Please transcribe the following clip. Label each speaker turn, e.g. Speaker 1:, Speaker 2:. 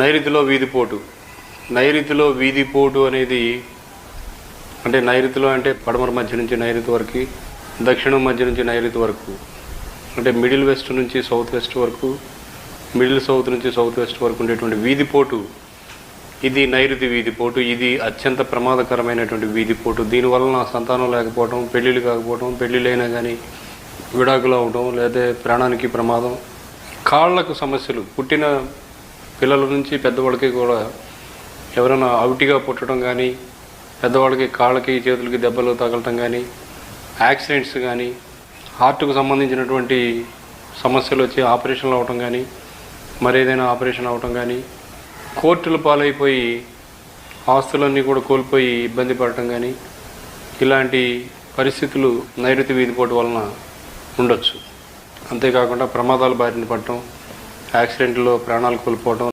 Speaker 1: నైరుతిలో వీధిపోటు. నైరుతిలో వీధిపోటు అనేది అంటే నైరుతిలో అంటే పడమర మధ్య నుంచి నైరుతి వరకు, దక్షిణం మధ్య నుంచి నైరుతి వరకు, అంటే మిడిల్ వెస్ట్ నుంచి సౌత్ వెస్ట్ వరకు, మిడిల్ సౌత్ నుంచి సౌత్ వెస్ట్ వరకు ఉండేటువంటి వీధిపోటు ఇది నైరుతి వీధిపోటు. ఇది అత్యంత ప్రమాదకరమైనటువంటి వీధిపోటు. దీనివల్ల సంతానం లేకపోవడం, పెళ్ళిళ్ళు కాకపోవడం, పెళ్ళిళ్ళైనా కానీ విడాకులు అవడం, లేదా ప్రాణానికి ప్రమాదం, కాళ్లకు సమస్యలు, పుట్టిన పిల్లల నుంచి పెద్దవాళ్ళకి కూడా ఎవరైనా అవుటిగా పుట్టడం కానీ, పెద్దవాళ్ళకి కాళ్ళకి చేతులకి దెబ్బలు తగలటం కానీ, యాక్సిడెంట్స్ కానీ, హార్ట్కు సంబంధించినటువంటి సమస్యలు వచ్చి ఆపరేషన్లు అవటం కానీ, మరేదైనా ఆపరేషన్ అవటం కానీ, కోర్టుల పాలైపోయి ఆస్తులన్నీ కూడా కోల్పోయి ఇబ్బంది పడటం కానీ, ఇలాంటి పరిస్థితులు నైరుతి వీధిపోటు వలన ఉండొచ్చు. అంతేకాకుండా ప్రమాదాల బారిన పడటం, యాక్సిడెంట్లో ప్రాణాలు కోల్పోవడం,